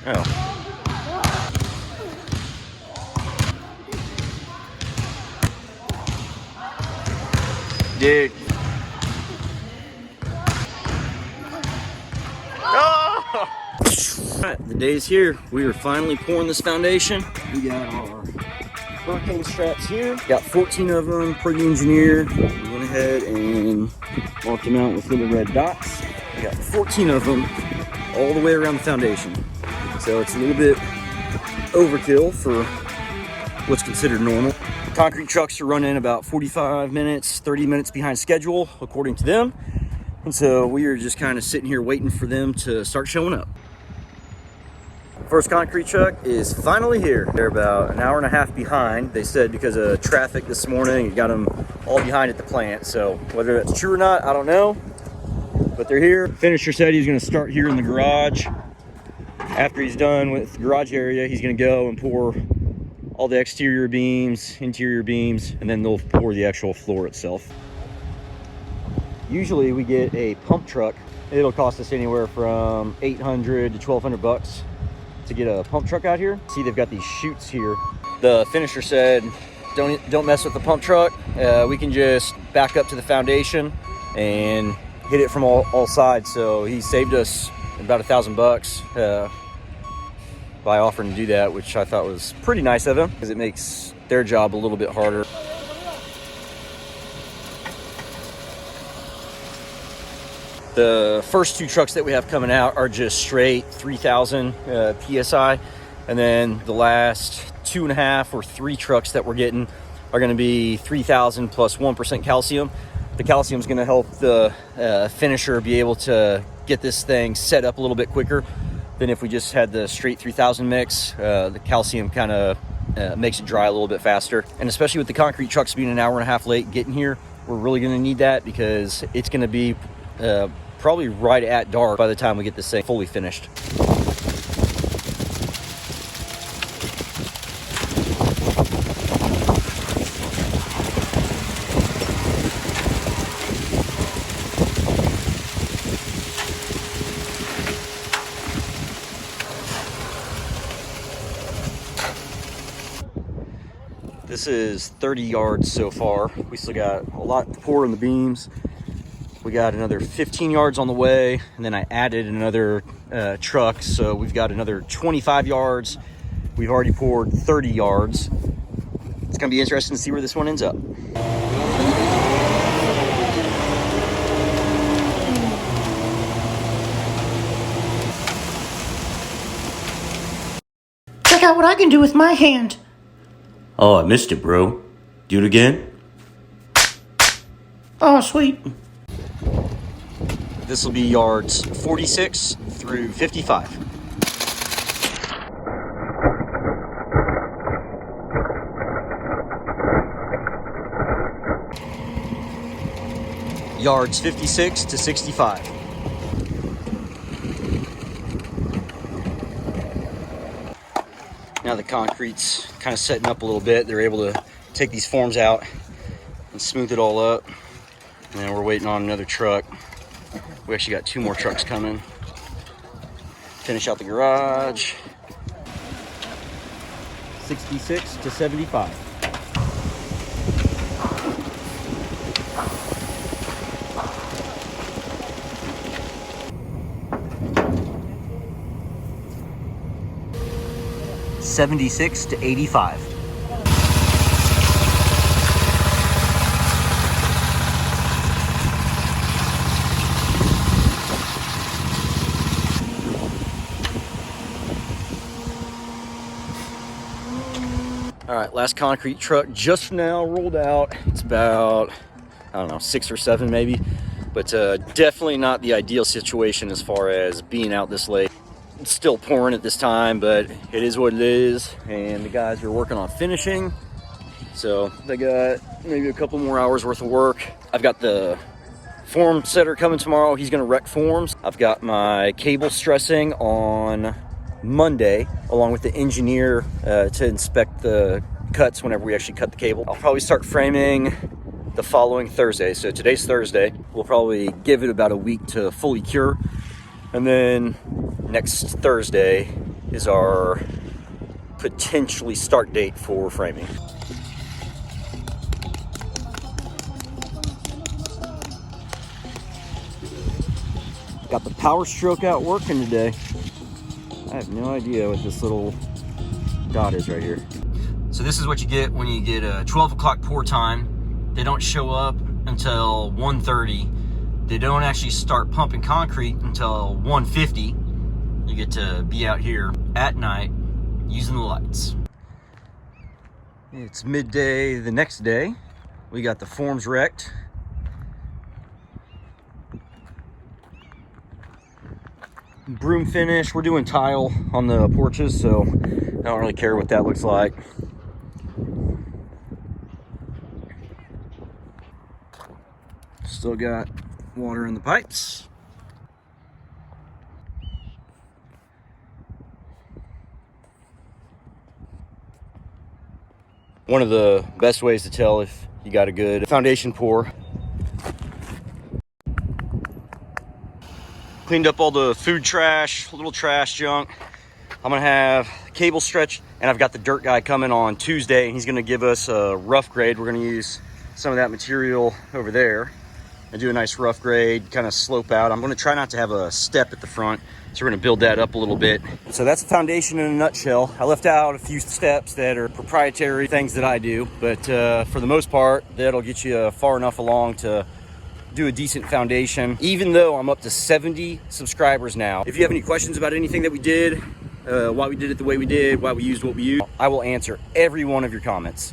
Oh. Dude. Oh! Alright, the day's here. We are finally pouring this foundation. We got our hurricane straps here. Got 14 of them per the engineer. We went ahead and marked them out with little red dots. We got 14 of them all the way around the foundation. So it's a little bit overkill for what's considered normal. Concrete trucks are running about 45 minutes, 30 minutes behind schedule, according to them. And so we are just kind of sitting here waiting for them to start showing up. First concrete truck is finally here. They're about an hour and a half behind. They said because of traffic this morning, it got them all behind at the plant. So whether that's true or not, I don't know. But they're here. Finisher said he's gonna start here in the garage. After he's done with the garage area, he's gonna go and pour all the exterior beams, interior beams, and then they'll pour the actual floor itself. Usually we get a pump truck. It'll cost us anywhere from $800 to $1,200 bucks to get a pump truck out here. See, they've got these chutes here. The finisher said, don't mess with the pump truck. We can just back up to the foundation and hit it from all sides. So he saved us about $1,000 bucks by offering to do that, which I thought was pretty nice of him because it makes their job a little bit harder. The first two trucks that we have coming out are just straight 3,000 PSI. And then the last 2.5 or 3 trucks that we're getting are gonna be 3,000 plus 1% calcium. The calcium is gonna help the finisher be able to get this thing set up a little bit quicker than if we just had the straight 3,000 mix. The calcium kind of makes it dry a little bit faster. And especially with the concrete trucks being an hour and a half late getting here, we're really gonna need that because it's gonna be probably right at dark by the time we get this thing fully finished. This is 30 yards so far. We still got a lot to pour in the beams. We got another 15 yards on the way, and then I added another truck, so we've got another 25 yards. We've already poured 30 yards. It's gonna be interesting to see where this one ends up. Check out what I can do with my hand. Oh, I missed it, bro. Do it again. Oh, sweet. This will be yards 46 through 55. Yards 56 to 65. Now the concrete's kind of setting up a little bit. They're able to take these forms out and smooth it all up. And then we're waiting on another truck. We actually got 2 more trucks coming. Finish out the garage. 66 to 75. $76 to $85. All right, last concrete truck just now rolled out. It's about, I don't know, 6 or 7 maybe, but definitely not the ideal situation as far as being out this late. It's still pouring at this time, but it is what it is, and the guys are working on finishing, so they got maybe a couple more hours worth of work. I've got the form setter coming tomorrow. He's gonna wreck forms. I've got my cable stressing on Monday, along with the engineer to inspect the cuts whenever we actually cut the cable. I'll probably start framing the following Thursday. So today's Thursday. We'll probably give it about a week to fully cure. And then next Thursday, is our potentially start date for framing. Got the power stroke out working today. I have no idea what this little dot is right here. So this is what you get when you get a 12 o'clock pour time. They don't show up until 1:30. They don't actually start pumping concrete until 1:50. You get to be out here at night using the lights. It's midday the next day. We got the forms wrecked. Broom finish. We're doing tile on the porches, so I don't really care what that looks like. Still got water in the pipes. One of the best ways to tell if you got a good foundation pour. Cleaned up all the food trash, little trash junk. I'm gonna have cable stretch, and I've got the dirt guy coming on Tuesday, and he's gonna give us a rough grade. We're gonna use some of that material over there and do a nice rough grade, kind of slope out. I'm gonna try not to have a step at the front, so we're gonna build that up a little bit. So that's the foundation in a nutshell. I left out a few steps that are proprietary things that I do, but for the most part, that'll get you far enough along to do a decent foundation, even though I'm up to 70 subscribers now. If you have any questions about anything that we did, why we did it the way we did, why we used what we used, I will answer every one of your comments.